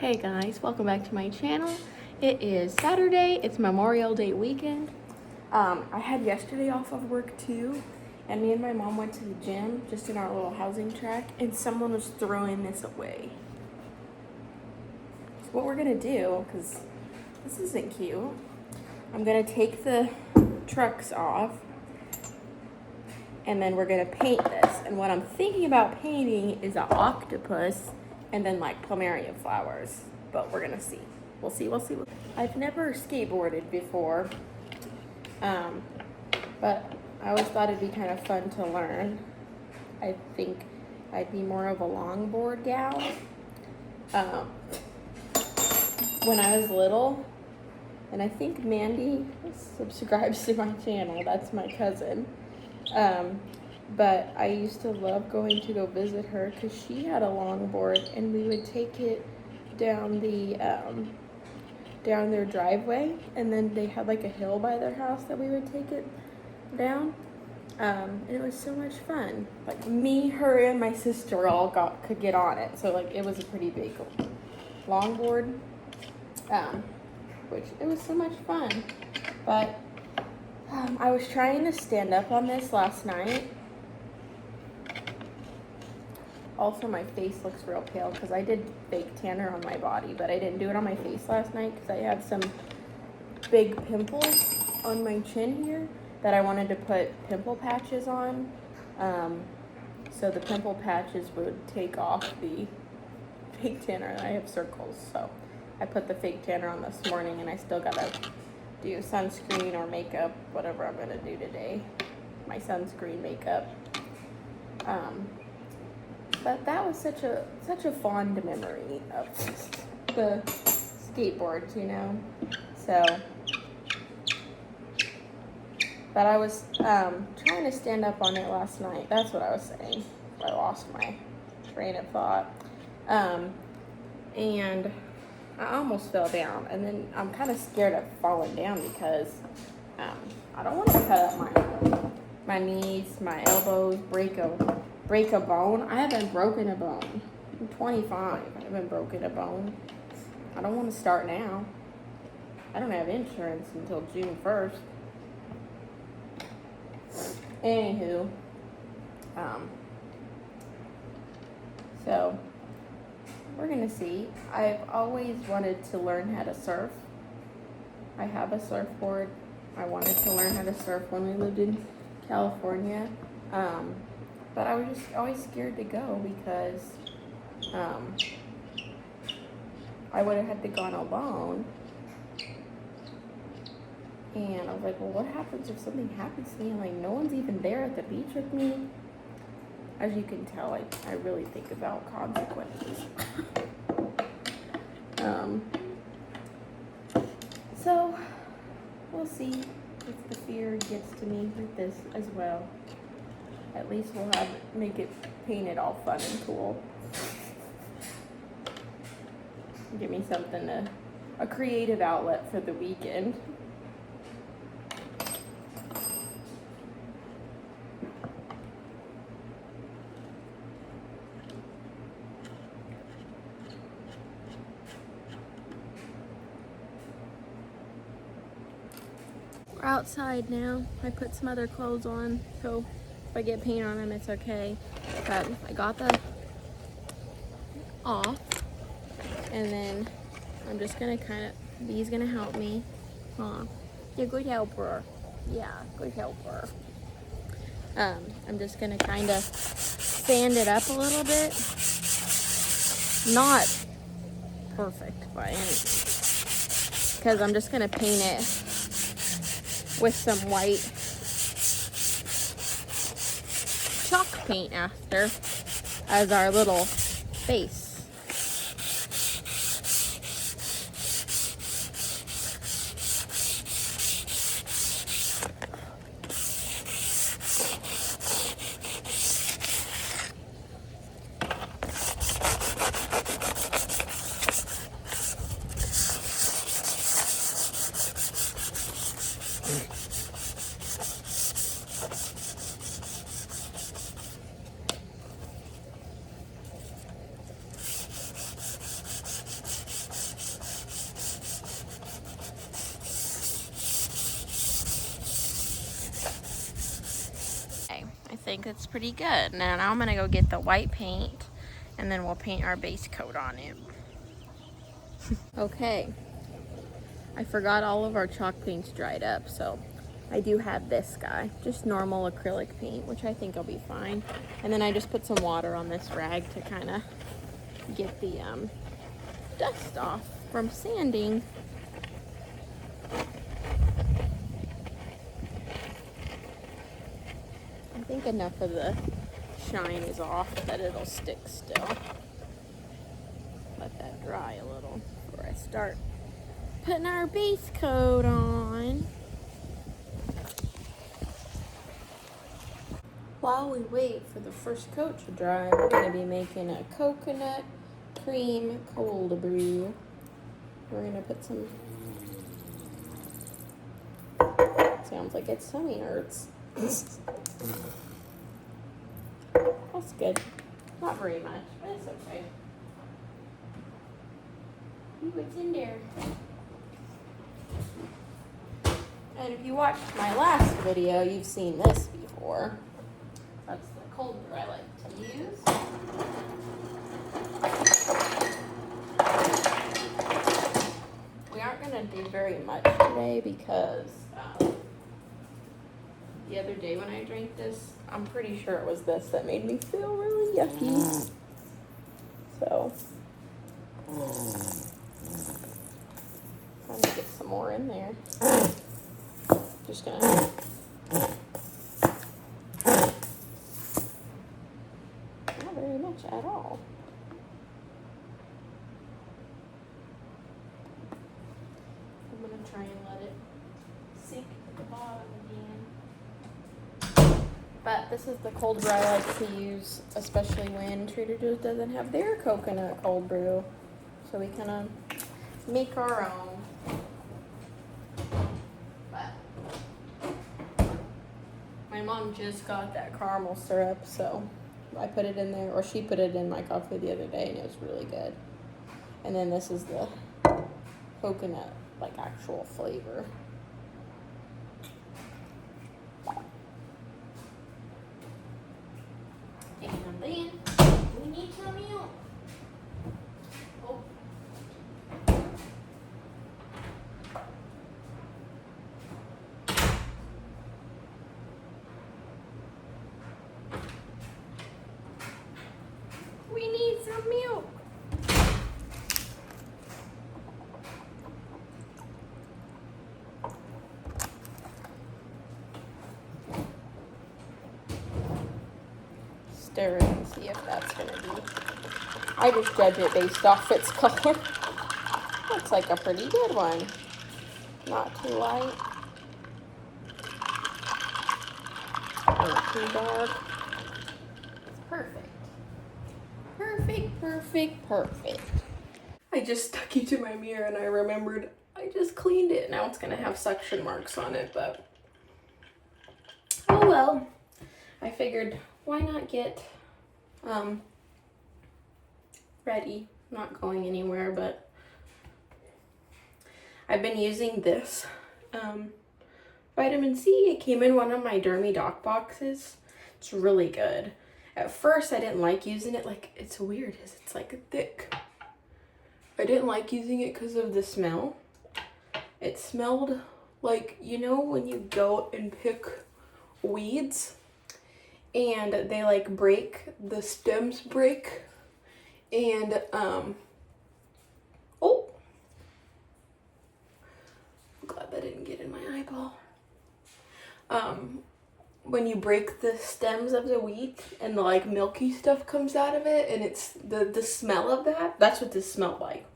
Hey guys, welcome back to my channel. It is Saturday, it's Memorial Day weekend. I had yesterday off of work too, and me and my mom went to the gym just in our little housing track, and someone was throwing this away. So what we're gonna do, because this isn't cute, I'm gonna take the trucks off, and then we're gonna paint this. And what I'm thinking about painting is an octopus and then like plumeria flowers, but we're gonna see. We'll see. I've never skateboarded before, but I always thought it'd be kind of fun to learn. I think I'd be more of a longboard gal. When I was little, and I think Mandy subscribes to my channel, that's my cousin. But I used to love going to go visit her because she had a longboard, and we would take it down the down their driveway, and then they had like a hill by their house that we would take it down. And it was so much fun. Like me, her, and my sister all could get on it, so like it was a pretty big longboard, which it was so much fun. But I was trying to stand up on this last night. Also, my face looks real pale because I did fake tanner on my body, but I didn't do it on my face last night because I have some big pimples on my chin here that I wanted to put pimple patches on. So the pimple patches would take off the fake tanner, and I have circles. So I put the fake tanner on this morning, and I still gotta do sunscreen or makeup, whatever I'm gonna do today. My sunscreen makeup. But that was such a fond memory of the skateboards, you know. So, but I was trying to stand up on it last night. That's what I was saying. I lost my train of thought, and I almost fell down. And then I'm kind of scared of falling down because I don't want to cut up my knees, my elbows, break a bone. I haven't broken a bone. I'm 25. I haven't broken a bone. I don't want to start now. I don't have insurance until June 1st. Anywho, so we're gonna see. I've always wanted to learn how to surf. I have a surfboard. I wanted to learn how to surf when we lived in California. But I was just always scared to go because I would have had to gone alone. And I was like, well, what happens if something happens to me and like no one's even there at the beach with me? As you can tell, I really think about consequences. So we'll see if the fear gets to me with this as well. At least we'll make it painted all fun and cool. Give me something a creative outlet for the weekend. We're outside now. I put some other clothes on, so if I get paint on them, it's okay. But I got the off, and then I'm just gonna B's gonna help me. Huh? You're a good helper. Yeah, good helper. I'm just gonna kind of sand it up a little bit. Not perfect by any means, because I'm just gonna paint it with some white chalk paint after as our little base. think it's pretty good. Now I'm gonna go get the white paint and then we'll paint our base coat on it. Okay, I forgot all of our chalk paints dried up, so I do have this guy, just normal acrylic paint, which I think will be fine. And then I just put some water on this rag to kind of get the dust off from sanding. I think enough of the shine is off that it'll stick still. Let that dry a little before I start putting our base coat on. While we wait for the first coat to dry, we're going to be making a coconut cream cold brew. We're going to put some, sounds like its tummy hurts. That's good. Not very much, but it's okay. Ooh, what's in there? And if you watched my last video, you've seen this before. That's the cold brew I like to use. We aren't going to do very much today because the other day when I drank this, I'm pretty sure it was this that made me feel really yucky. So, I'm gonna get some more in there. Just gonna. Not very much at all. I'm gonna try and let it sink at the bottom again. But this is the cold brew I like to use, especially when Trader Joe's doesn't have their coconut cold brew. So we kind of make our own. But my mom just got that caramel syrup, so I put it in there, or she put it in my coffee the other day, and it was really good. And then this is the coconut, like actual flavor. And then we need some milk. Oh. We need some milk. Stir it and see if that's gonna be. I just judge it based off its color. Looks like a pretty good one. Not too light. Not too dark. It's perfect. Perfect, perfect, perfect. I just stuck it to my mirror and I remembered I just cleaned it. Now it's gonna have suction marks on it, but oh well. I figured why not get ready. Not going anywhere, but I've been using this vitamin C. It came in one of my Dermy Doc boxes. It's really good. At first I didn't like using it. Like, it's weird because it's like thick. I didn't like using it because of the smell. It smelled like, you know, when you go and pick weeds and they like break, the stems break, and oh, I'm glad that didn't get in my eyeball. When you break the stems of the wheat and the like milky stuff comes out of it, and it's the smell of that, that's what this smelled like.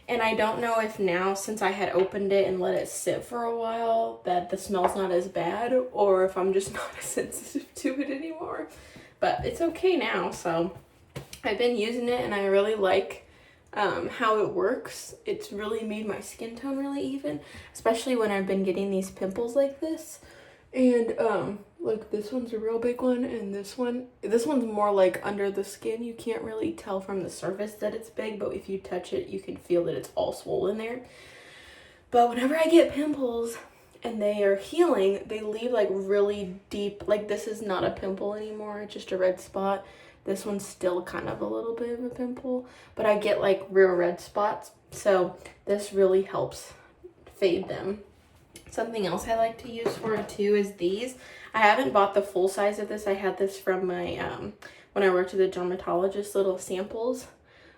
And I don't know if now, since I had opened it and let it sit for a while, that the smell's not as bad, or if I'm just not as sensitive to it anymore. But it's okay now, so I've been using it and I really like how it works. It's really made my skin tone really even, especially when I've been getting these pimples like this. And like this one's a real big one, and this one's more like under the skin. You can't really tell from the surface that it's big, but if you touch it, you can feel that it's all swollen there. But whenever I get pimples, and they are healing. They leave like really deep, like this is not a pimple anymore, it's just a red spot. This one's still kind of a little bit of a pimple, but I get like real red spots, so this really helps fade them. Something else I like to use for it too is these. I haven't bought the full size of this. I had this from my when I worked at the dermatologist, little samples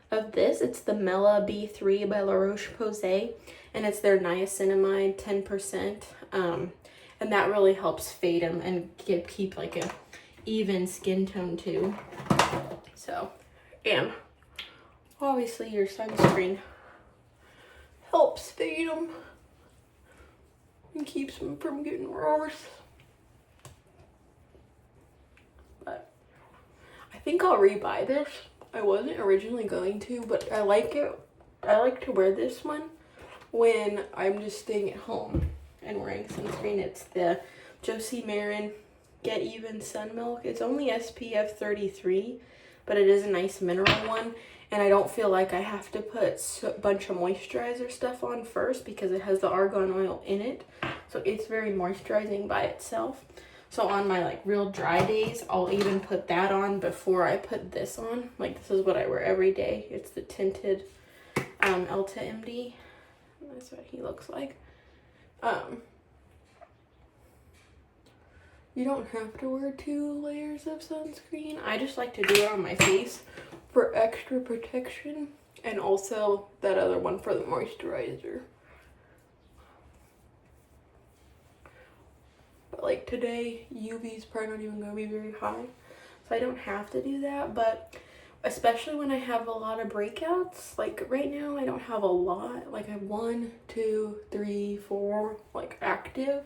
of this. It's the Mela B3 by La Roche-Posay, and it's their niacinamide 10%, and that really helps fade them and keep like a even skin tone too. So, and obviously your sunscreen helps fade them and keeps them from getting worse. But I think I'll rebuy this. I wasn't originally going to, but I like it. I like to wear this one when I'm just staying at home and wearing sunscreen. It's the Josie Marin Get Even Sun Milk. It's only SPF 33, but it is a nice mineral one. And I don't feel like I have to put a bunch of moisturizer stuff on first because it has the argan oil in it. So it's very moisturizing by itself. So on my like real dry days, I'll even put that on before I put this on. Like this is what I wear every day. It's the tinted EltaMD. That's what he looks like. You don't have to wear 2 layers of sunscreen. I just like to do it on my face for extra protection, and also that other one for the moisturizer. But like today, UV is probably not even going to be very high, so I don't have to do that. But especially when I have a lot of breakouts, like right now I don't have a lot. Like I have 1, 2, 3, 4 like active.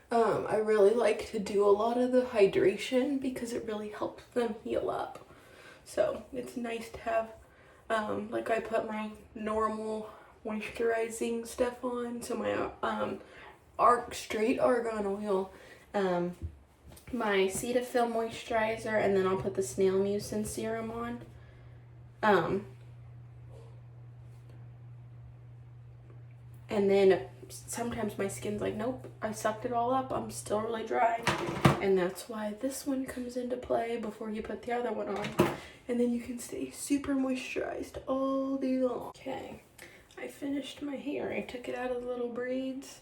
I really like to do a lot of the hydration because it really helps them heal up. So it's nice to have, like I put my normal moisturizing stuff on. So my straight argan oil, my Cetaphil moisturizer, and then I'll put the snail mucin serum on. And then sometimes my skin's like, nope, I sucked it all up, I'm still really dry. And that's why this one comes into play before you put the other one on. And then you can stay super moisturized all day long. Okay, I finished my hair. I took it out of the little braids.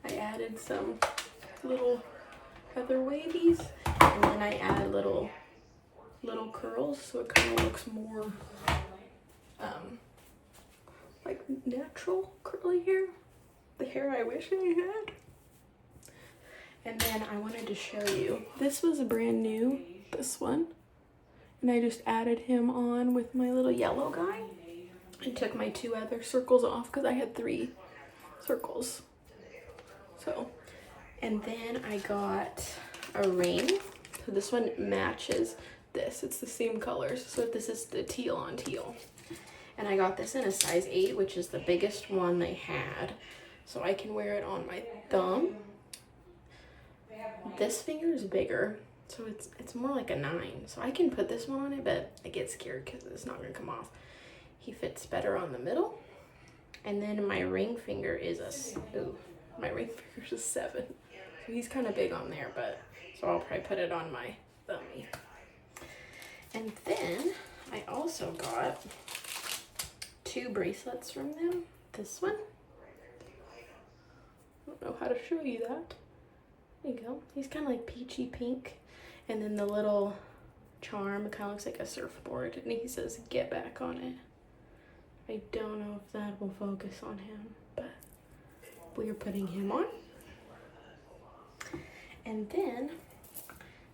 I added some little feather wavies, and then I added little curls, so it kind of looks more like natural curly hair. The hair I wish I had. And then I wanted to show you, this was brand new, this one, and I just added him on with my little yellow guy and took my 2 other circles off because I had 3 circles. So, and then I got a ring. So this one matches this. It's the same colors. So this is the teal on teal. And I got this in a size 8, which is the biggest one they had. So I can wear it on my thumb. This finger is bigger, so it's more like a 9. So I can put this one on it, but I get scared because it's not gonna come off. He fits better on the middle. And then my ring finger is my ring finger's a 7. So he's kind of big on there, but so I'll probably put it on my thummy. And then I also got 2 bracelets from them. This one. I don't know how to show you that. There you go. He's kind of like peachy pink. And then the little charm, it kind of looks like a surfboard. And he says, get back on it. I don't know if that will focus on him, but we're putting him on. And then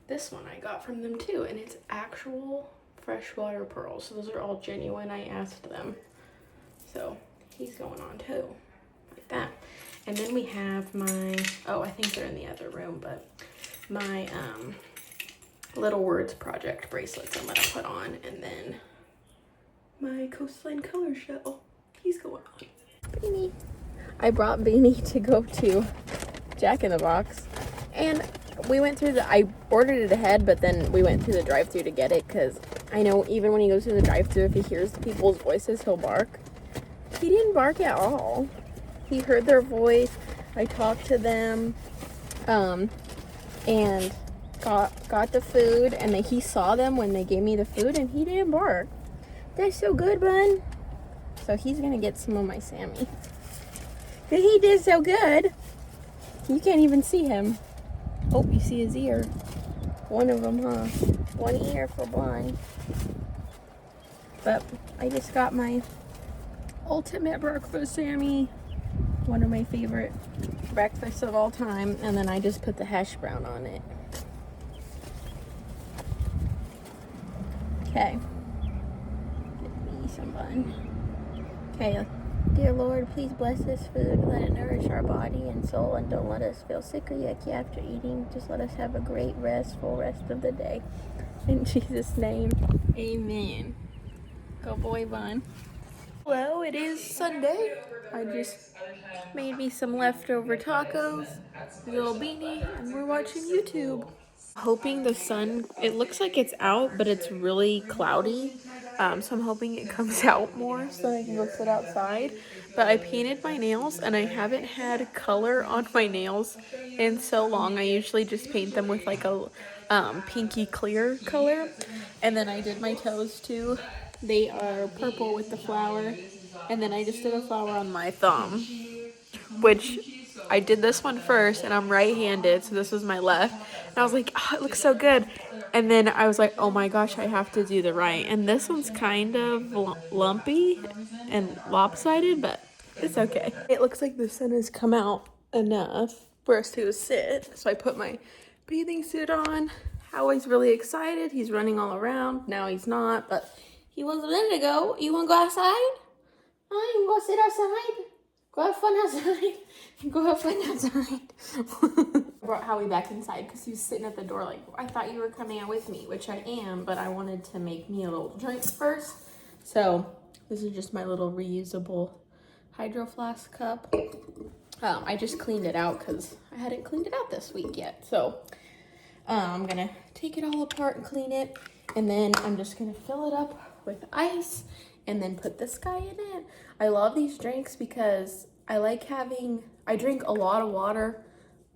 this one I got from them too, and it's actual freshwater pearls. So those are all genuine. I asked them. So he's going on too, like that. And then we have my, I think they're in the other room, but my Little Words Project bracelets I'm gonna put on, and then my Coastline Color Shell. He's going on. Beanie. I brought Beanie to go to Jack in the Box, and we went through I ordered it ahead, but then we went through the drive-thru to get it, because I know even when he goes through the drive-thru, if he hears the people's voices, he'll bark. He didn't bark at all. He heard their voice. I talked to them, and got the food, and he saw them when they gave me the food, and he didn't bark. That's so good, bun. So he's gonna get some of my Sammy. Cause he did so good. You can't even see him. Oh, you see his ear. One of them, huh? One ear for blind. But I just got my ultimate breakfast Sammy. One of my favorite breakfasts of all time. And then I just put the hash brown on it. Okay. Get me some bun. Okay. Dear Lord, please bless this food. Let it nourish our body and soul, and don't let us feel sick or yucky after eating. Just let us have a great restful rest of the day. In Jesus' name, amen. Go boy, Bun. Hello, it is Sunday. I just made me some leftover tacos, a little beanie, and we're watching YouTube. Hoping the sun, it looks like it's out, but it's really cloudy. So I'm hoping it comes out more so I can go sit outside. But I painted my nails, and I haven't had color on my nails in so long. I usually just paint them with like a pinky clear color. And then I did my toes too. They are purple with the flower. And then I just did a flower on my thumb, which I did this one first, and I'm right-handed, so this was my left. And I was like, oh, it looks so good. And then I was like, oh my gosh, I have to do the right. And this one's kind of lumpy and lopsided, but it's okay. It looks like the sun has come out enough for us to sit. So I put my bathing suit on. Howie's really excited. He's running all around. Now he's not, but he was a minute ago. You want to go outside? Oh, you want to sit outside? Go have fun outside. Go have fun outside. I brought Howie back inside because he was sitting at the door like, I thought you were coming out with me, which I am, but I wanted to make me a little drink first. So this is just my little reusable hydro flask cup. I just cleaned it out because I hadn't cleaned it out this week yet. So I'm going to take it all apart and clean it. And then I'm just going to fill it up with ice and then put this guy in it. I love these drinks because I drink a lot of water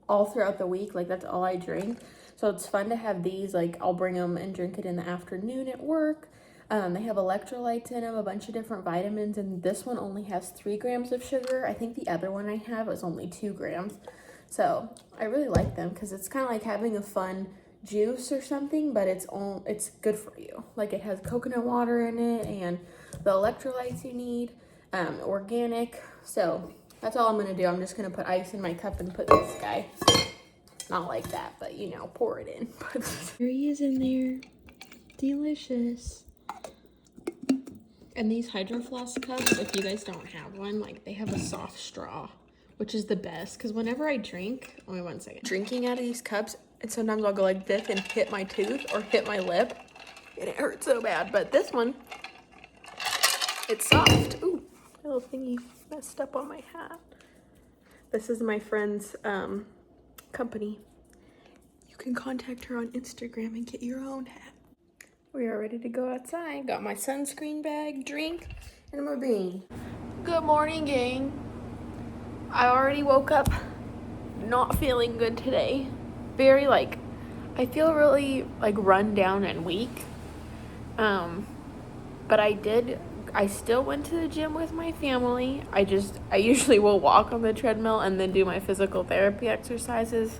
all throughout the week. Like, that's all I drink. So it's fun to have these. Like, I'll bring them and drink it in the afternoon at work. They have electrolytes in them, a bunch of different vitamins, and this one only has 3 grams of sugar. I think the other one I have is only 2 grams. So I really like them because it's kind of like having a fun juice or something, but it's good for you. Like, it has coconut water in it and the electrolytes you need, organic. So that's all I'm gonna do. I'm just gonna put ice in my cup and put this guy, not like that, but you know, pour it in. Here he is in there, delicious. And these hydro flask cups, if you guys don't have one, like, they have a soft straw, which is the best, because whenever I drink, wait 1 second, drinking out of these cups, and sometimes I'll go like this and hit my tooth or hit my lip, and it hurts so bad. But this one, it's soft. Ooh, my little thingy messed up on my hat. This is my friend's company. You can contact her on Instagram and get your own hat. We are ready to go outside. Got my sunscreen bag, drink, and my bean. Good morning, gang. I already woke up not feeling good today. Very, like, I feel really, like, run down and weak. But I still went to the gym with my family. I usually will walk on the treadmill and then do my physical therapy exercises.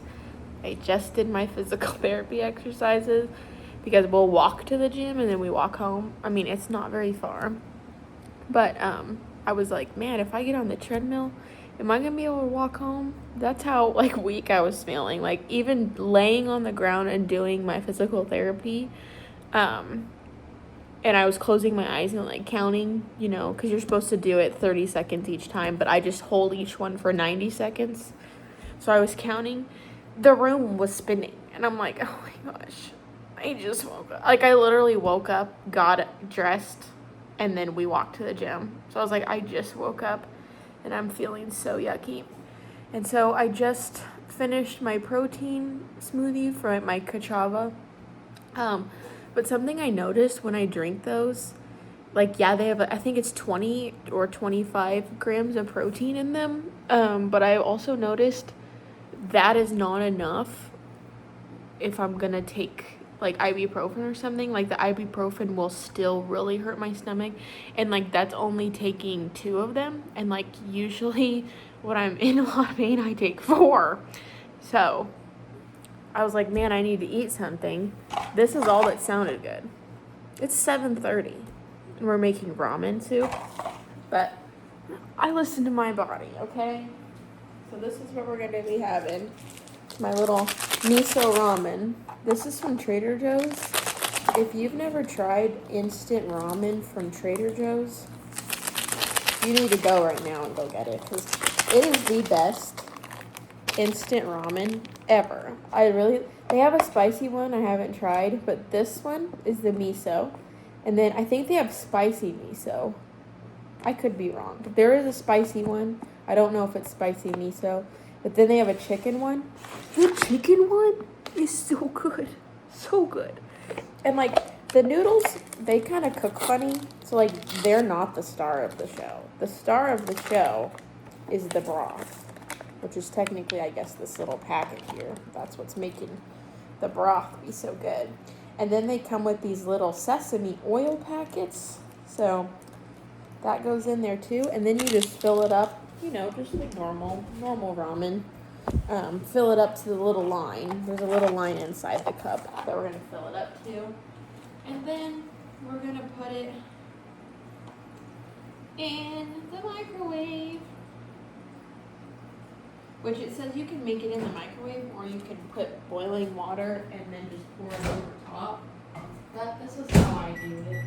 I just did my physical therapy exercises because we'll walk to the gym and then we walk home. I mean, it's not very far. But I was like, man, if I get on the treadmill, am I gonna be able to walk home? That's how, like, weak I was feeling. Like, even laying on the ground and doing my physical therapy, and I was closing my eyes and, like, counting, you know, because you're supposed to do it 30 seconds each time, but I just hold each one for 90 seconds. So I was counting. The room was spinning, and I'm like, oh my gosh, I just woke up. Like, I literally woke up, got dressed, and then we walked to the gym. So I was like, I just woke up, and I'm feeling so yucky. And so I just finished my protein smoothie for my cachava. But something I noticed when I drink those, like, yeah, they have, I think it's 20 or 25 grams of protein in them. But I also noticed that is not enough if I'm gonna take like ibuprofen or something. Like, the ibuprofen will still really hurt my stomach, and like that's only taking 2 of them, and like usually when I'm in a lot of pain I take 4. So I was like, man, I need to eat something. This is all that sounded good. It's 7:30 and we're making ramen soup, but I listen to my body, okay? So this is what we're gonna be having. My little miso ramen. This is from Trader Joe's. If you've never tried instant ramen from Trader Joe's, you need to go right now and go get it, because it is the best instant ramen ever. They have a spicy one I haven't tried, but this one is the miso. And then I think they have spicy miso. I could be wrong, but there is a spicy one. I don't know if it's spicy miso. But then they have a chicken one. The chicken one is so good. So good. And like the noodles, they kind of cook funny. So like they're not the star of the show. The star of the show is the broth, which is technically, I guess, this little packet here. That's what's making the broth be so good. And then they come with these little sesame oil packets. So that goes in there too. And then you just fill it up, you know, just like normal ramen. Fill it up to the little line. There's a little line inside the cup that we're going to fill it up to. And then we're going to put it in the microwave. Which it says you can make it in the microwave, or you can put boiling water and then just pour it over top. This is how I do it.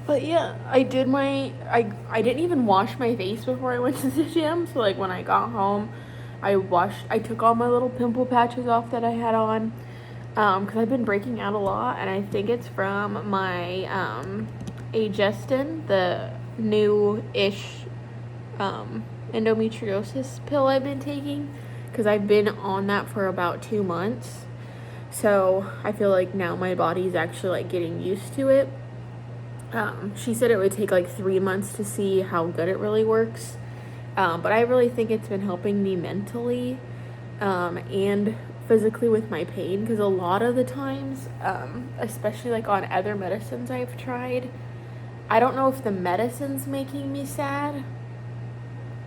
But yeah, I didn't even wash my face before I went to the gym. So like when I got home, I took all my little pimple patches off that I had on. Because I've been breaking out a lot, and I think it's from my Agestin, the new-ish endometriosis pill I've been taking, because I've been on that for about 2 months. So I feel like now my body's actually like getting used to it. She said it would take like 3 months to see how good it really works. But I really think it's been helping me mentally and physically with my pain, because a lot of the times, especially like on other medicines I've tried, I don't know if the medicine's making me sad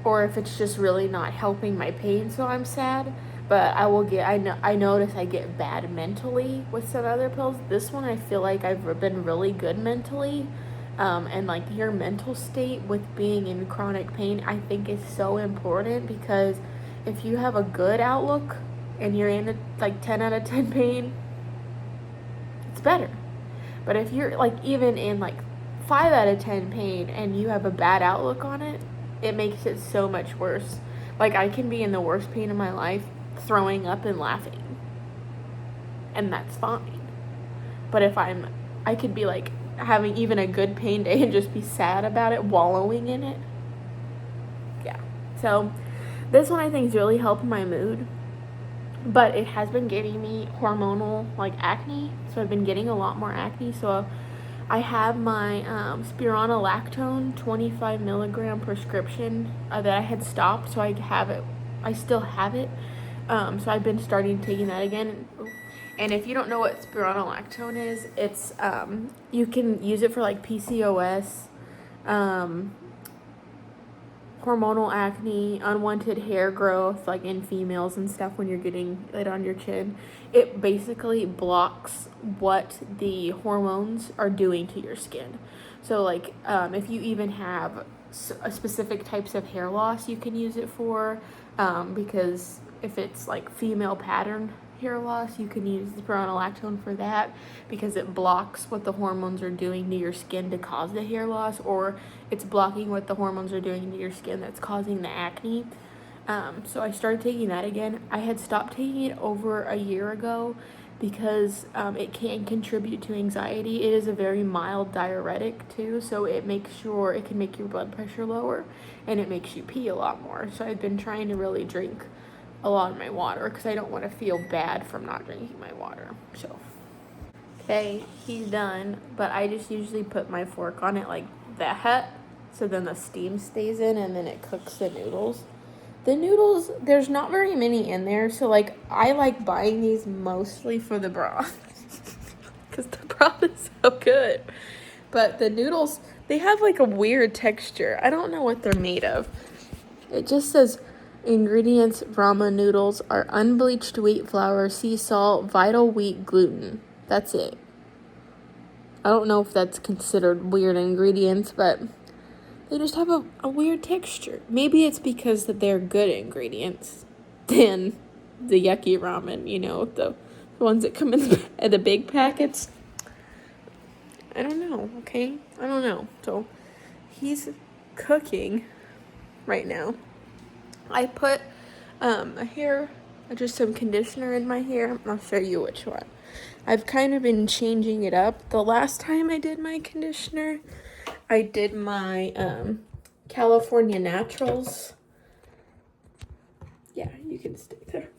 or if it's just really not helping my pain, so I'm sad. But I notice I get bad mentally with some other pills. This one, I feel like I've been really good mentally. And like your mental state with being in chronic pain, I think is so important, because if you have a good outlook and you're in like 10 out of 10 pain, it's better. But if you're like even in like 5 out of 10 pain and you have a bad outlook on it, it makes it so much worse. Like I can be in the worst pain of my life, throwing up and laughing, and that's fine. But if I could be like having even a good pain day and just be sad about it, wallowing in it. Yeah. So this one I think is really helping my mood, but it has been getting me hormonal like acne. So I've been getting a lot more acne. So I have my spironolactone 25 milligram prescription that I had stopped. So I still have it. So I've been starting taking that again. And if you don't know what spironolactone is, it's you can use it for like PCOS, hormonal acne, unwanted hair growth, like in females and stuff when you're getting it on your chin. It basically blocks what the hormones are doing to your skin. So like if you even have specific types of hair loss, you can use it for, because if it's like female pattern hair loss, you can use the spironolactone for that, because it blocks what the hormones are doing to your skin to cause the hair loss, or it's blocking what the hormones are doing to your skin that's causing the acne. So I started taking that again. I had stopped taking it over a year ago because it can contribute to anxiety. It is a very mild diuretic too, so it can make your blood pressure lower, and it makes you pee a lot more. So I've been trying to really drink a lot of my water because I don't want to feel bad from not drinking my water. So, okay, he's done, but I just usually put my fork on it like that, so then the steam stays in and then it cooks the noodles. The noodles, there's not very many in there, so like I like buying these mostly for the broth because the broth is so good. But the noodles, they have like a weird texture. I don't know what they're made of. It just says ingredients: ramen noodles are unbleached wheat flour, sea salt, vital wheat gluten. That's it. I don't know if that's considered weird ingredients, but they just have a weird texture. Maybe it's because that they're good ingredients than the yucky ramen, you know, the ones that come in the big packets. I don't know, okay? I don't know. So he's cooking right now. I put just some conditioner in my hair. I'll show you which one. I've kind of been changing it up. The last time I did my conditioner, I did my California Naturals. Yeah, you can stay there.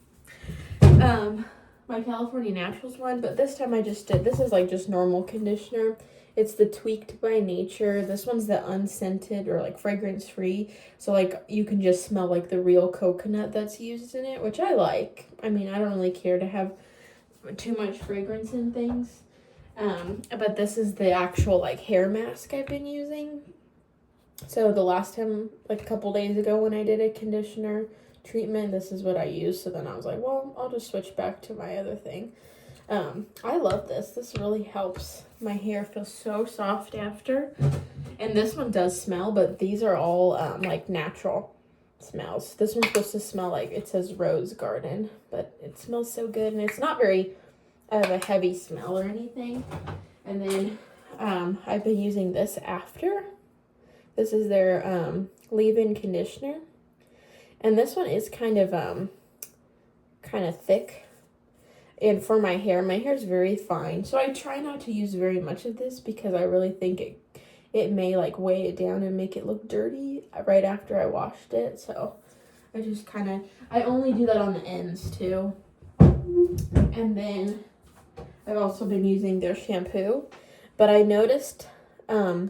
My California Naturals one, but this time I just did, this is like just normal conditioner. It's the Tweaked by Nature. This one's the unscented or like fragrance free. So like you can just smell like the real coconut that's used in it, which I like. I mean, I don't really care to have too much fragrance in things. But this is the actual like hair mask I've been using. So the last time, like a couple days ago when I did a conditioner treatment, this is what I used. So then I was like, well, I'll just switch back to my other thing. I love this. This really helps my hair feel so soft after. And this one does smell, but these are all like natural smells. This one's supposed to smell like, it says Rose Garden, but it smells so good. And it's not very of a heavy smell or anything. And then I've been using this after. This is their leave-in conditioner. And this one is kind of thick. And for my hair is very fine. So I try not to use very much of this because I really think it may like weigh it down and make it look dirty right after I washed it. So I just I only do that on the ends too. And then I've also been using their shampoo. But I noticed my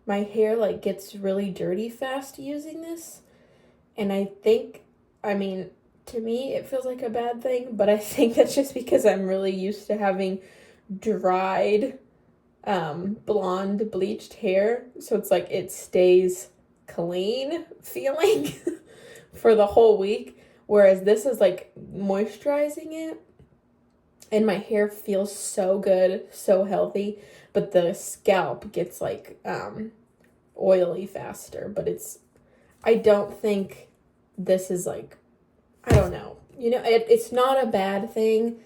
hair like gets really dirty fast using this. And I think, I mean, to me, it feels like a bad thing, but I think that's just because I'm really used to having dried, blonde, bleached hair. So it's like it stays clean feeling for the whole week. Whereas this is like moisturizing it. And my hair feels so good, so healthy. But the scalp gets like oily faster. But I don't think this is like, I don't know. You know, it's not a bad thing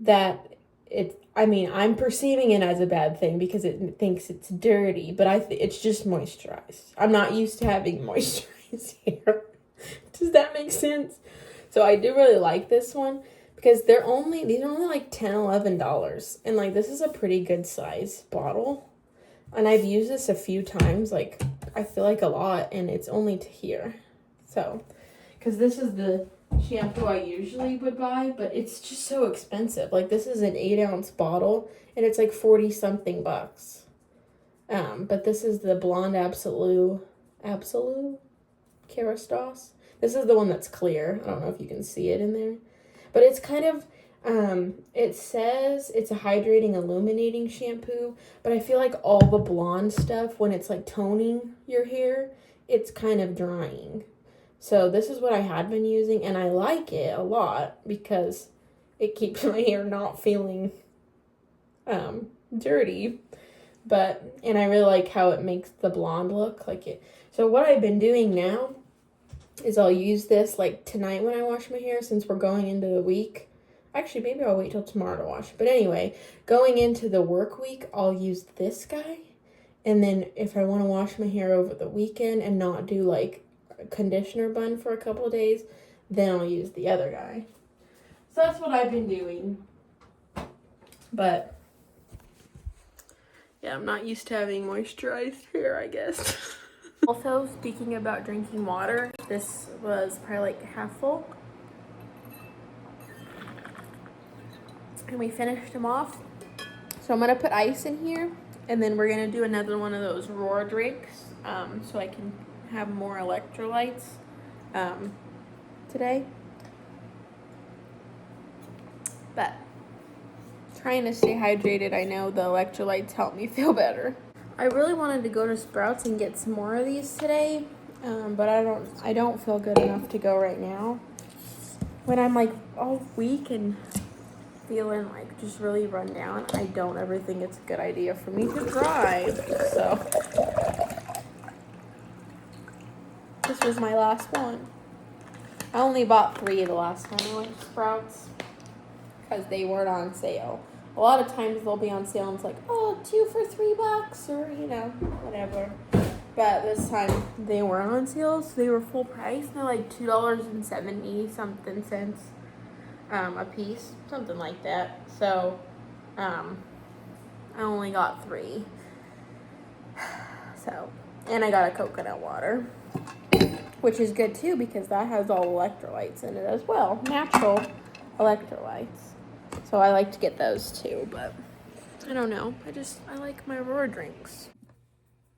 that I'm perceiving it as a bad thing because it thinks it's dirty, but it's just moisturized. I'm not used to having moisturized hair. Does that make sense? So I do really like this one because these are only like $10, $11. And like, this is a pretty good size bottle. And I've used this a few times, like I feel like a lot, and it's only to here. So, because this is the shampoo I usually would buy, but it's just so expensive. Like this is an 8-ounce bottle and it's like 40 something bucks. But this is the Blonde Absolute Kerastase. This is the one that's clear. I don't know if you can see it in there, but it's kind of it says it's a hydrating illuminating shampoo, but I feel like all the blonde stuff, when it's like toning your hair, it's kind of drying. So this is what I had been using, and I like it a lot because it keeps my hair not feeling dirty. And I really like how it makes the blonde look like it. So what I've been doing now is I'll use this like tonight when I wash my hair, since we're going into the week. Actually, maybe I'll wait till tomorrow to wash. But anyway, going into the work week, I'll use this guy. And then if I want to wash my hair over the weekend and not do like conditioner bun for a couple of days, then I'll use the other guy. So that's what I've been doing. But yeah, I'm not used to having moisturized hair, I guess. Also, speaking about drinking water, this was probably like half full. and we finished them off. So I'm gonna put ice in here, and then we're gonna do another one of those raw drinks, so I can have more electrolytes today. But trying to stay hydrated. I know the electrolytes help me feel better. I really wanted to go to Sprouts and get some more of these today, but I don't feel good enough to go right now. When I'm like all weak and feeling like just really run down, I don't ever think it's a good idea for me to drive. So this was my last one. I only bought 3 the last time I went to Sprouts because they weren't on sale. A lot of times they'll be on sale and it's like, oh, 2 for $3 or, you know, whatever. But this time they weren't on sale, so they were full price. They're like $2.70 something cents a piece, something like that. So I only got 3. So, and I got a coconut water, which is good too because that has all electrolytes in it as well, natural electrolytes. So I like to get those too, but I don't know. I like my raw drinks.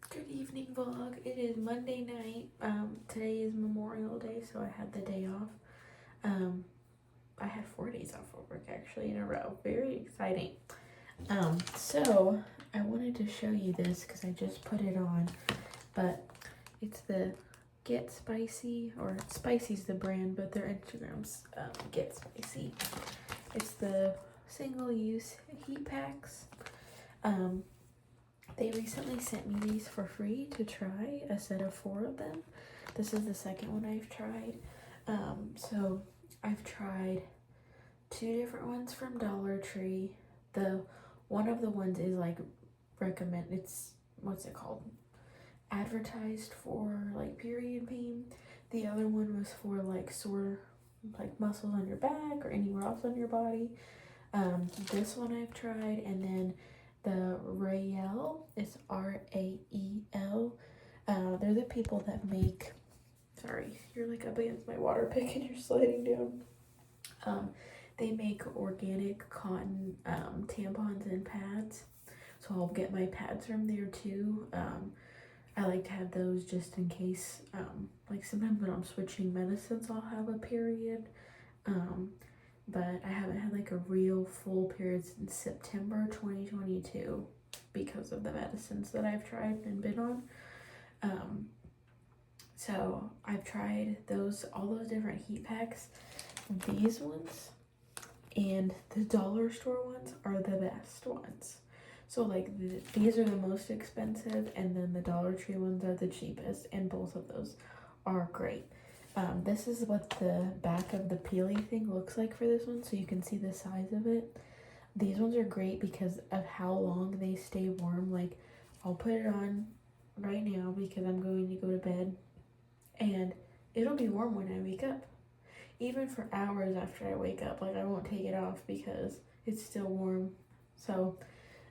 Good evening vlog. It is Monday night. Today is Memorial Day, so I had the day off. I had 4 days off of work actually in a row. Very exciting. So I wanted to show you this because I just put it on, but it's the Get Spicy, or Spicy's the brand, but their Instagram's Get Spicy. It's the single-use heat packs. They recently sent me these for free to try, a set of 4 of them. This is the second one I've tried. So I've tried 2 different ones from Dollar Tree. One of the ones is like it's, what's it called? Advertised for like period pain. The other one was for like sore, like muscles on your back or anywhere else on your body. This one I've tried, and then the Rael is R-A-E-L. They're the people that make, sorry, you're like up against my water pick and you're sliding down. They make organic cotton tampons and pads, so I'll get my pads from there too. I like to have those just in case, like sometimes when I'm switching medicines I'll have a period, but I haven't had like a real full period since September 2022 because of the medicines that I've tried and been on. So I've tried all those different heat packs. These ones and the dollar store ones are the best ones. So like these are the most expensive, and then the Dollar Tree ones are the cheapest, and both of those are great. This is what the back of the peely thing looks like for this one, so you can see the size of it. These ones are great because of how long they stay warm. Like I'll put it on right now because I'm going to go to bed, and it'll be warm when I wake up. Even for hours after I wake up, like I won't take it off because it's still warm. So,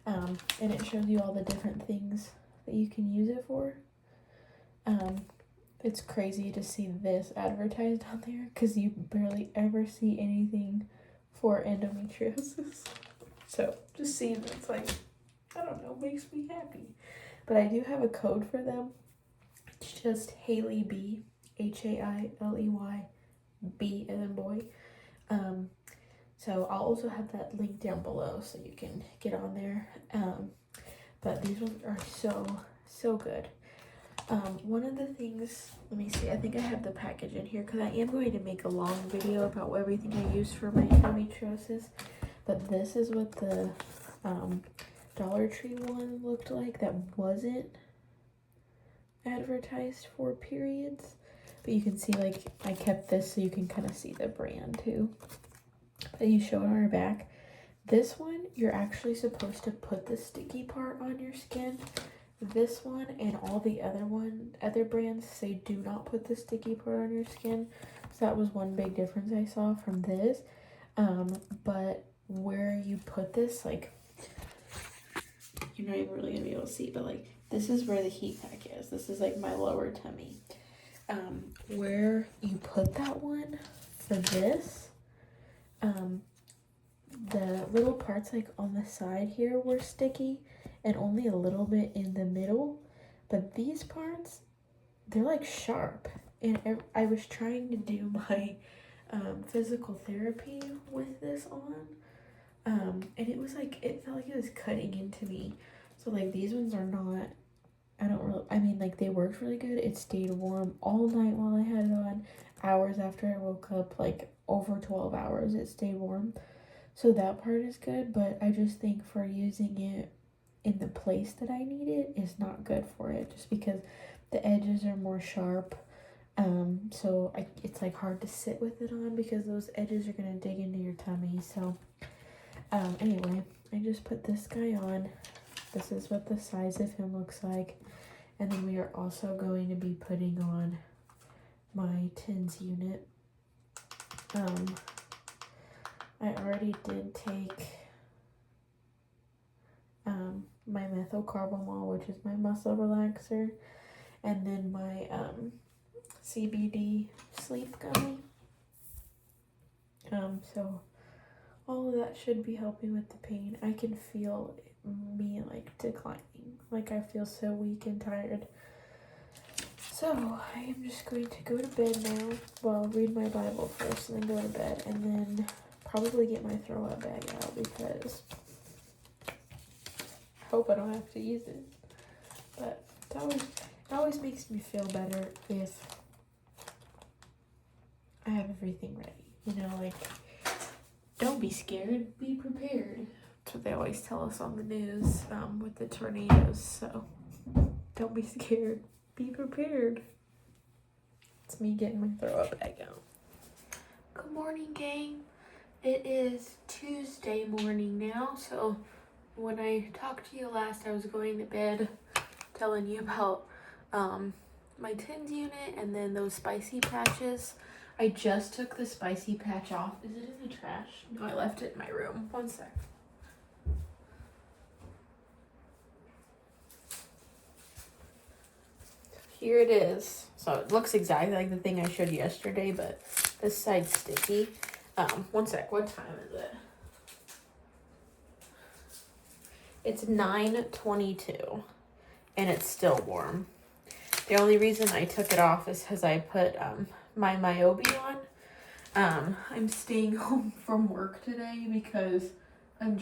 and it shows you all the different things that you can use it for. It's crazy to see this advertised on there because you barely ever see anything for endometriosis. So just seeing it's like, I don't know, makes me happy. But I do have a code for them. It's just Hailey B, Hailey B as in boy. So I'll also have that link down below so you can get on there. But these ones are so good. One of the things, let me see, I think I have the package in here because I am going to make a long video about everything I use for my endometriosis. But this is what the Dollar Tree one looked like that wasn't advertised for periods. But you can see, like, I kept this so you can kind of see the brand too. But you show it on your back. This one, you're actually supposed to put the sticky part on your skin. This one and all the other brands say do not put the sticky part on your skin. So that was one big difference I saw from this. But where you put this, like, you're not even really gonna be able to see, but like this is where the heat pack is. This is like my lower tummy. Where you put that one for this, the little parts like on the side here were sticky and only a little bit in the middle, but these parts, they're like sharp. And I was trying to do my physical therapy with this on, and it was like, it felt like it was cutting into me. So like these ones are not, I mean, like they worked really good. It stayed warm all night while I had it on. Hours after I woke up, like over 12 hours, it stayed warm. So that part is good, but I just think for using it in the place that I need it is not good for it, just because the edges are more sharp. So it's like hard to sit with it on because those edges are gonna dig into your tummy. So anyway, I just put this guy on. This is what the size of him looks like. And then we are also going to be putting on my TINS unit. I already did take my methylcarbamol, which is my muscle relaxer, and then my CBD sleep gummy. So all of that should be helping with the pain. I can feel me like declining. Like I feel so weak and tired. So I am just going to go to bed now. Well, read my Bible first and then go to bed, and then probably get my throw up bag out because I hope I don't have to use it. But it always makes me feel better if I have everything ready. You know, like, don't be scared, be prepared. That's what they always tell us on the news with the tornadoes. So don't be scared, be prepared. It's me getting my throw up bag out. Good morning, gang. It is Tuesday morning now. So when I talked to you last, I was going to bed telling you about my TINS unit and then those spicy patches. I just took the spicy patch off. Is it in the trash? No, I left it in my room. One sec. Here it is. So it looks exactly like the thing I showed you yesterday, but this side's sticky. One sec. What time is it? It's 9:22, and it's still warm. The only reason I took it off is because I put my MYOBI on. I'm staying home from work today because I've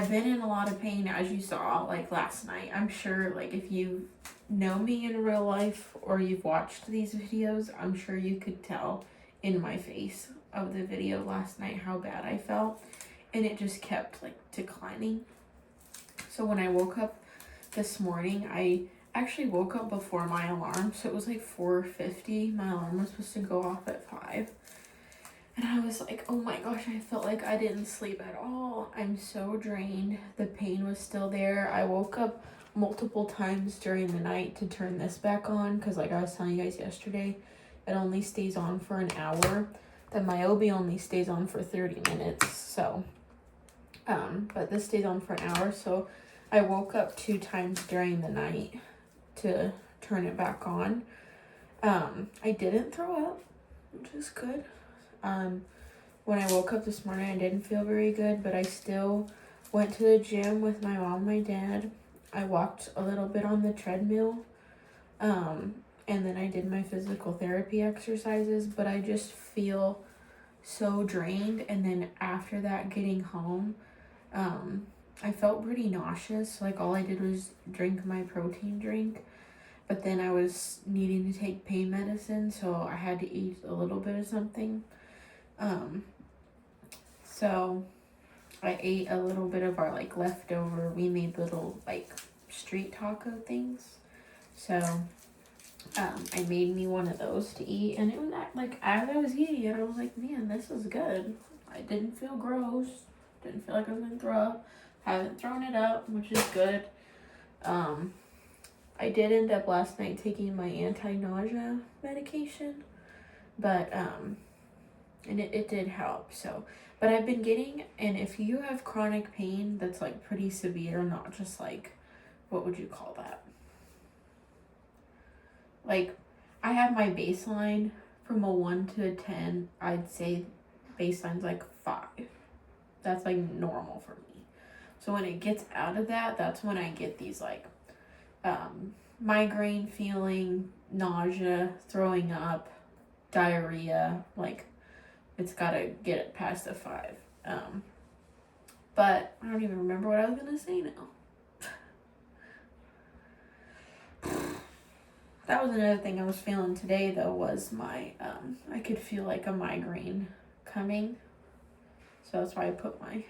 been in a lot of pain, as you saw, like last night. I'm sure, like, if you know me in real life or you've watched these videos, I'm sure you could tell in my face of the video last night how bad I felt, and it just kept like declining. So when I woke up this morning, I actually woke up before my alarm, so it was like 4:50. My alarm was supposed to go off at 5. And I was like, oh my gosh, I felt like I didn't sleep at all. I'm so drained. The pain was still there. I woke up multiple times during the night to turn this back on because, like I was telling you guys yesterday, it only stays on for an hour. The MYOBI only stays on for 30 minutes. So, but this stays on for an hour. So I woke up 2 times during the night to turn it back on. I didn't throw up, which is good. When I woke up this morning, I didn't feel very good, but I still went to the gym with my mom and my dad. I walked a little bit on the treadmill, and then I did my physical therapy exercises, but I just feel so drained. And then after that, getting home, I felt pretty nauseous. Like, all I did was drink my protein drink, but then I was needing to take pain medicine, so I had to eat a little bit of something. So I ate a little bit of our like leftover, we made little like street taco things. So I made me one of those to eat, and it was like, as I was eating it, I was like, man, this is good. I didn't feel gross, didn't feel like I was gonna throw up. Haven't thrown it up, which is good. I did end up last night taking my anti-nausea medication, but and it did help. So, but I've been getting, and if you have chronic pain that's like pretty severe, not just like, what would you call that? Like, I have my baseline from a 1 to a 10. I'd say baseline's like 5. That's like normal for me. So when it gets out of that, that's when I get these like migraine feeling, nausea, throwing up, diarrhea. Like, it's gotta get it past the 5. But I don't even remember what I was gonna say now. That was another thing I was feeling today, though, was my, I could feel like a migraine coming. So that's why I put my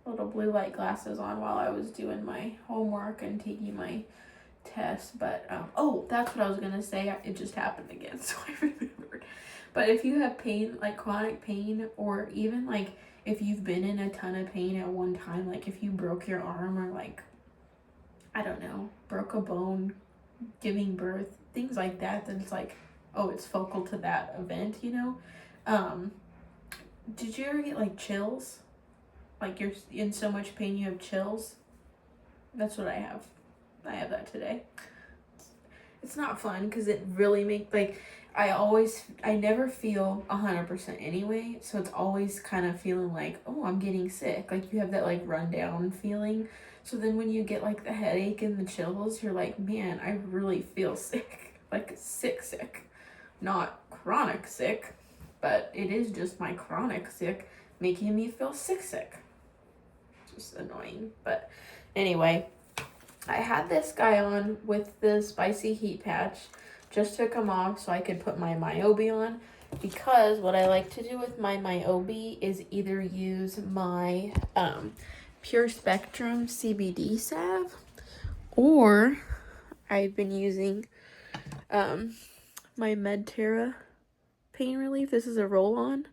little blue light glasses on while I was doing my homework and taking my test. But, oh, that's what I was going to say. It just happened again, so I remembered. But if you have pain, like chronic pain, or even like if you've been in a ton of pain at one time, like if you broke your arm or like, I don't know, broke a bone giving birth, things like that, then it's like, oh, it's focal to that event, you know? Did you ever get like chills? Like you're in so much pain you have chills? That's what I have. I have that today. It's not fun because it really makes, like, I never feel 100% anyway, so it's always kind of feeling like, oh, I'm getting sick. Like you have that like rundown feeling. So then when you get like the headache and the chills, you're like, man, I really feel sick. Like sick. Not chronic sick, but it is just my chronic sick making me feel sick. Just annoying. But anyway, I had this guy on with the spicy heat patch. Just took him off so I could put my MYOBI on, because what I like to do with my MYOBI is either use my Pure Spectrum CBD salve, or I've been using my Medterra pain relief. This is a roll-on.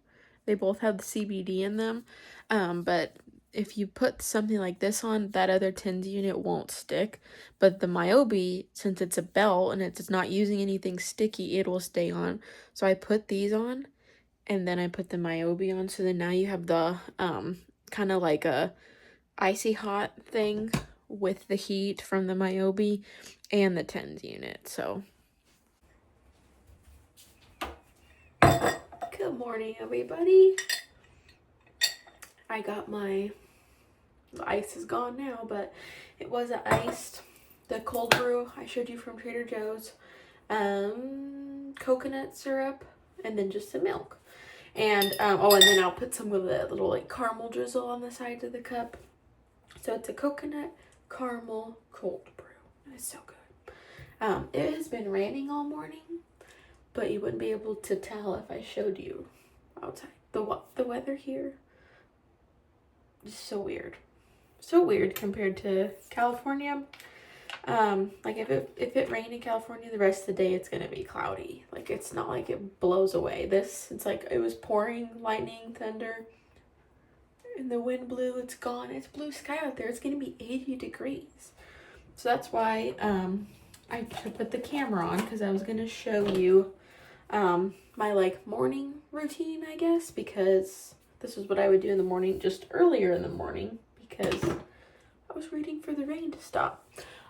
They both have the CBD in them, but if you put something like this on, that other TENS unit won't stick. But the MYOBI, since it's a belt and it's not using anything sticky, it will stay on. So I put these on, and then I put the MYOBI on. So then now you have the kind of like a icy hot thing with the heat from the MYOBI and the TENS unit. So good morning, everybody. I got the ice is gone now, but it was iced. The cold brew I showed you from Trader Joe's, coconut syrup, and then just some milk. And oh, and then I'll put some of the little like caramel drizzle on the sides of the cup. So it's a coconut caramel cold brew. It's so good. It has been raining all morning, but you wouldn't be able to tell if I showed you outside. The weather here is so weird. So weird compared to California. Like if it rained in California, the rest of the day it's gonna be cloudy. Like it's not like it blows away. It's like it was pouring lightning, thunder, and the wind blew. It's gone. It's blue sky out there. It's gonna be 80 degrees. So that's why I put the camera on, because I was gonna show you my like morning routine, I guess, because this is what I would do in the morning, just earlier in the morning, because I was waiting for the rain to stop.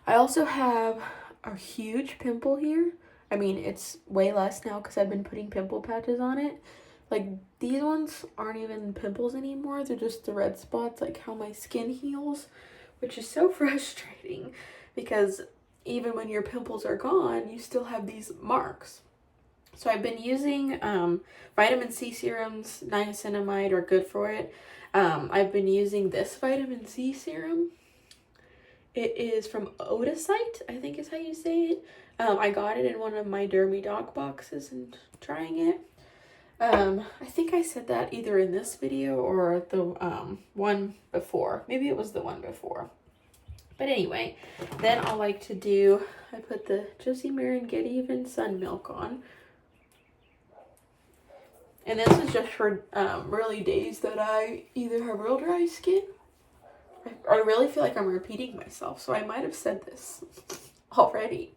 I also have a huge pimple here. I mean, it's way less now because I've been putting pimple patches on it. Like, these ones aren't even pimples anymore. They're just the red spots, like how my skin heals, which is so frustrating, because even when your pimples are gone, you still have these marks. So I've been using vitamin C serums. Niacinamide are good for it. I've been using this vitamin C serum. It is from Otisite, I think is how you say it. I got it in one of my Dermy Doc boxes and trying it. I think I said that either in this video or the one before. Maybe it was the one before. But anyway, then I like to do, I put the Josie Marin Get Even Sun Milk on. And this is just for really days that I either have real dry skin. I really feel like I'm repeating myself, so I might have said this already.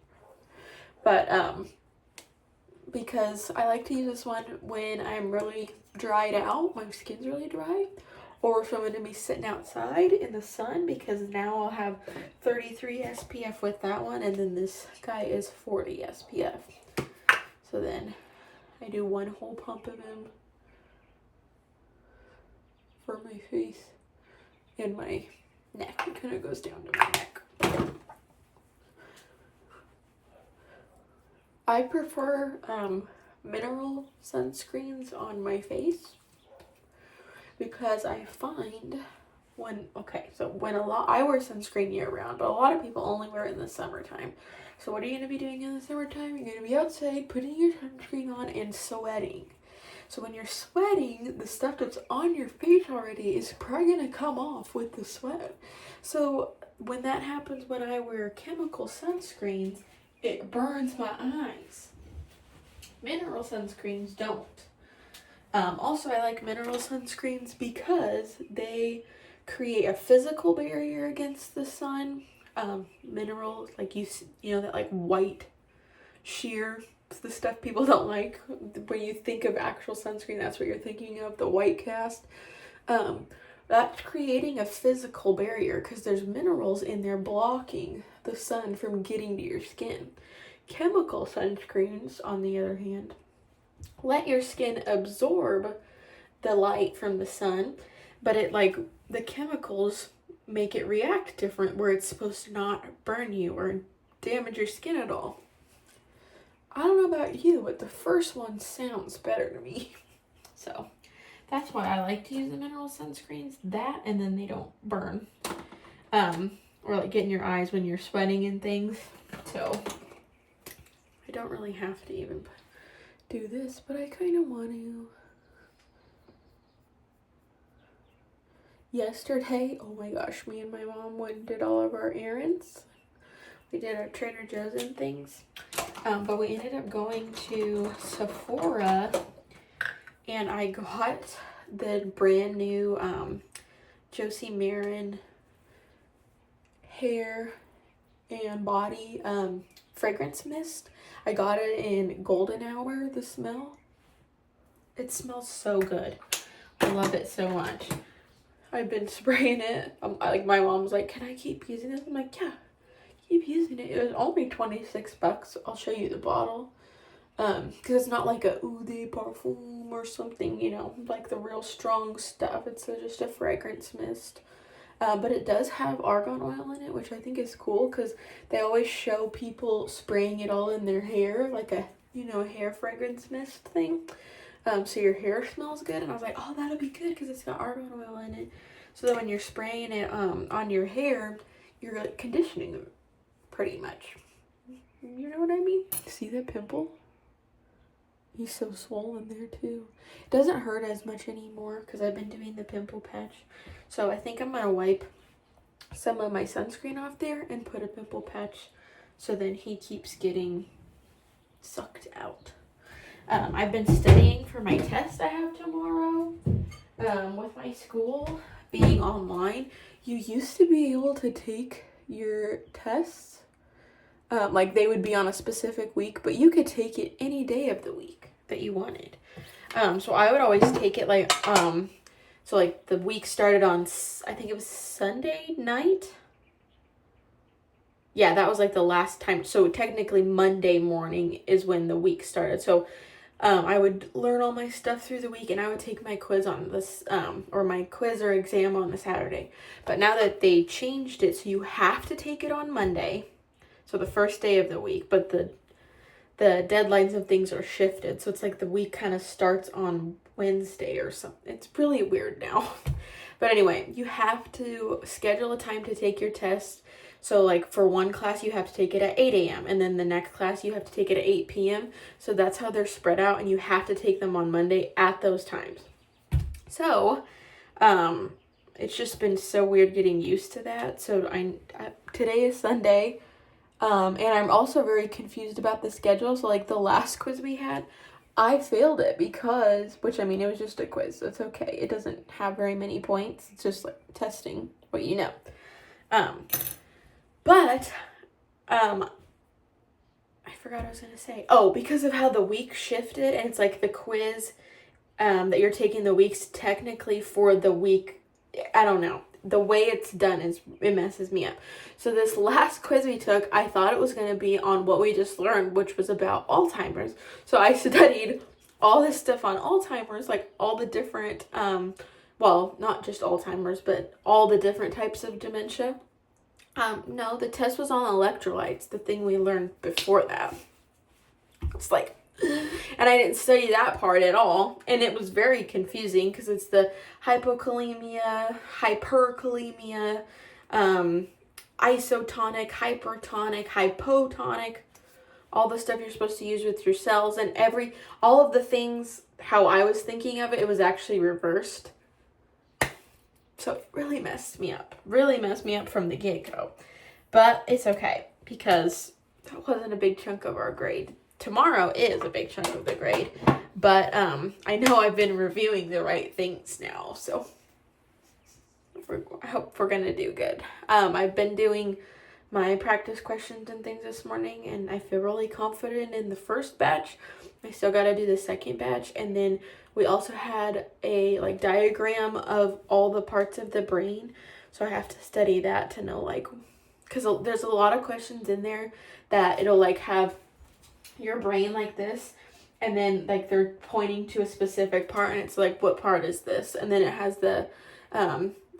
But because I like to use this one when I'm really dried out, my skin's really dry, or if I'm going to be sitting outside in the sun, because now I'll have 33 SPF with that one, and then this guy is 40 SPF. So then I do one whole pump of him. for my face and my neck. It kind of goes down to my neck. I prefer mineral sunscreens on my face because I find I wear sunscreen year round, but a lot of people only wear it in the summertime. So what are you going to be doing in the summertime? You're going to be outside putting your sunscreen on and sweating. So when you're sweating, the stuff that's on your face already is probably going to come off with the sweat. So when that happens when I wear chemical sunscreens, it burns my eyes. Mineral sunscreens don't. Also, I like mineral sunscreens because they create a physical barrier against the sun. Mineral, like you know, that like white sheer, the stuff people don't like. When you think of actual sunscreen, that's what you're thinking of, the white cast. That's creating a physical barrier because there's minerals in there blocking the sun from getting to your skin. Chemical sunscreens, on the other hand, let your skin absorb the light from the sun, but the chemicals make it react different where it's supposed to not burn you or damage your skin at all. I don't know about you, but the first one sounds better to me. So that's why I like to use the mineral sunscreens. That, and then they don't burn. Or like get in your eyes when you're sweating and things. So I don't really have to even do this, but I kind of want to. Yesterday, oh my gosh, me and my mom went and did all of our errands. We did our Trader Joe's and things. But we ended up going to Sephora and I got the brand new Josie Marin hair and body fragrance mist. I got it in Golden Hour, the smell. It smells so good. I love it so much. I've been spraying it. Like my mom was like, can I keep using this? I'm like, yeah, keep using it. It was only $26. I'll show you the bottle. Because it's not like a eau de parfum or something, you know, like the real strong stuff. It's just a fragrance mist. But it does have argan oil in it, which I think is cool because they always show people spraying it all in their hair, like a, you know, a hair fragrance mist thing. So your hair smells good. And I was like, oh, that'll be good because it's got argan oil in it. So that when you're spraying it on your hair, you're like conditioning it pretty much. You know what I mean? See that pimple? He's so swollen there too. It doesn't hurt as much anymore because I've been doing the pimple patch. So I think I'm going to wipe some of my sunscreen off there and put a pimple patch so then he keeps getting sucked out. I've been studying for my test I have tomorrow. With my school being online, you used to be able to take your tests. Like they would be on a specific week, but you could take it any day of the week that you wanted. So I would always take it like, so like the week started on, I think it was Sunday night. Yeah, that was like the last time. So technically Monday morning is when the week started. So I would learn all my stuff through the week and I would take my quiz on this, or my quiz or exam on the Saturday. But now that they changed it, so you have to take it on Monday. So the first day of the week, but the deadlines of things are shifted. So it's like the week kind of starts on Wednesday or something. It's really weird now. But anyway, you have to schedule a time to take your test. So like for one class, you have to take it at 8 a.m. And then the next class, you have to take it at 8 p.m. So that's how they're spread out. And you have to take them on Monday at those times. So it's just been so weird getting used to that. So today is Sunday. And I'm also very confused about the schedule. So like the last quiz we had, I failed it because, which I mean, it was just a quiz. So it's okay. It doesn't have very many points. It's just like testing what you know. But I forgot what I was going to say. Oh, because of how the week shifted and it's like the quiz that you're taking the weeks technically for the week. I don't know. The way it's done it messes me up. So this last quiz we took, I thought it was going to be on what we just learned, which was about Alzheimer's. So I studied all this stuff on Alzheimer's, like all the different well, not just Alzheimer's, but all the different types of dementia. No, the test was on electrolytes, the thing we learned before that. It's like, and I didn't study that part at all. And it was very confusing because it's the hypokalemia, hyperkalemia, isotonic, hypertonic, hypotonic, all the stuff you're supposed to use with your cells, and all of the things, how I was thinking of it, it was actually reversed. So it really messed me up from the get-go. But it's okay, because that wasn't a big chunk of our grade. Tomorrow is a big chunk of the grade, but I know I've been reviewing the right things now, so I hope we're gonna do good. I've been doing my practice questions and things this morning, and I feel really confident in the first batch. I still got to do the second batch, and then we also had a like diagram of all the parts of the brain, so I have to study that to know, like, because there's a lot of questions in there that it'll like have your brain like this, and then like they're pointing to a specific part, and it's like, what part is this? And then it has the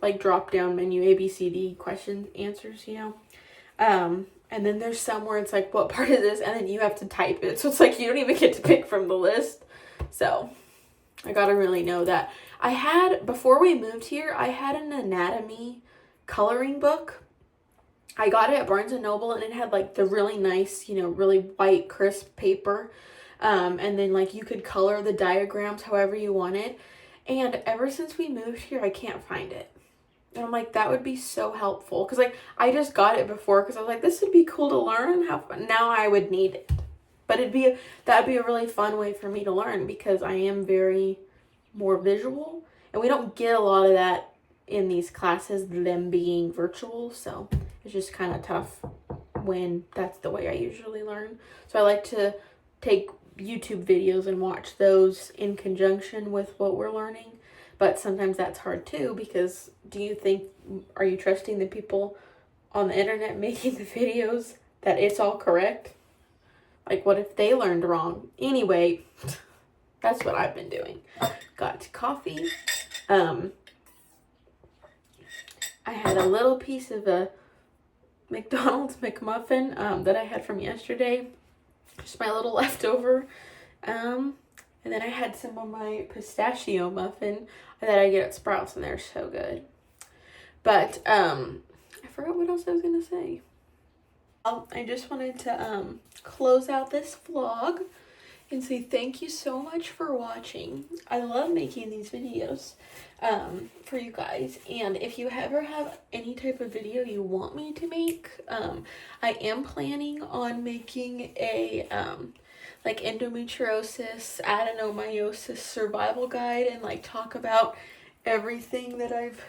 like drop down menu, ABCD questions, answers, you know. And then there's some where it's like, what part is this? And then you have to type it. So it's like, you don't even get to pick from the list. So I got to really know that. Before we moved here, I had an anatomy coloring book. I got it at Barnes & Noble, and it had like the really nice, you know, really white, crisp paper. And then like you could color the diagrams however you wanted. And ever since we moved here, I can't find it. And I'm like, that would be so helpful. Because, like, I just got it before because I was like, this would be cool to learn. Now I would need it. But that'd be a really fun way for me to learn, because I am very more visual. And we don't get a lot of that in these classes, them being virtual. So it's just kind of tough when that's the way I usually learn. So I like to take YouTube videos and watch those in conjunction with what we're learning. But sometimes that's hard too, because are you trusting the people on the internet making the videos that it's all correct? Like, what if they learned wrong? Anyway, that's what I've been doing. Got coffee. I had a little piece of a McDonald's McMuffin that I had from yesterday. Just my little leftover. And then I had some of my pistachio muffin that I get at Sprouts, and they're so good. But I forgot what else I was going to say. I just wanted to close out this vlog and say thank you so much for watching. I love making these videos for you guys. And if you ever have any type of video you want me to make, I am planning on making a like endometriosis, adenomyosis survival guide, and like talk about everything that I've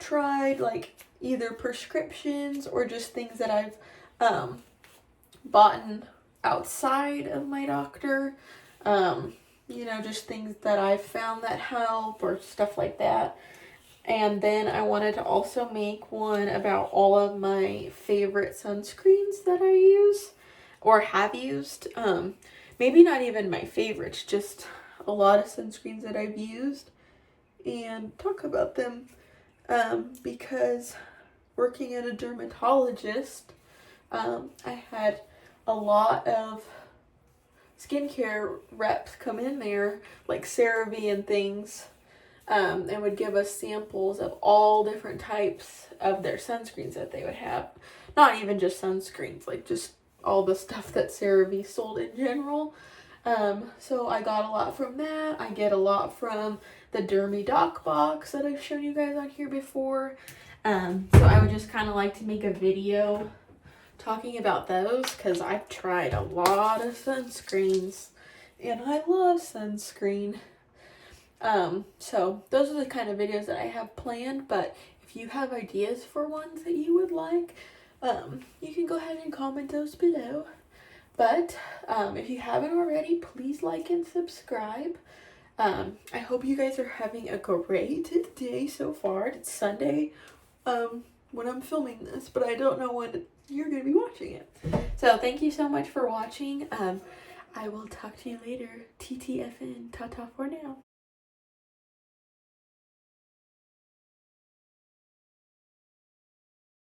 tried, like either prescriptions or just things that I've bought outside of my doctor, you know, just things that I've found that help or stuff like that. And then I wanted to also make one about all of my favorite sunscreens that I use or have used. Maybe not even my favorites, just a lot of sunscreens that I've used, and talk about them, because working at a dermatologist, I had a lot of skincare reps come in there, like CeraVe and things, and would give us samples of all different types of their sunscreens that they would have. Not even just sunscreens, like just all the stuff that CeraVe sold in general. So I got a lot from that. I get a lot from the Dermy Doc box that I've shown you guys on here before. So I would just kind of like to make a video talking about those, because I've tried a lot of sunscreens and I love sunscreen. So those are the kind of videos that I have planned, but if you have ideas for ones that you would like, you can go ahead and comment those below. But if you haven't already, please like and subscribe. I hope you guys are having a great day so far. It's Sunday when I'm filming this, but I don't know when you're going to be watching it. So thank you so much for watching. I will talk to you later. TTFN. Ta-ta for now.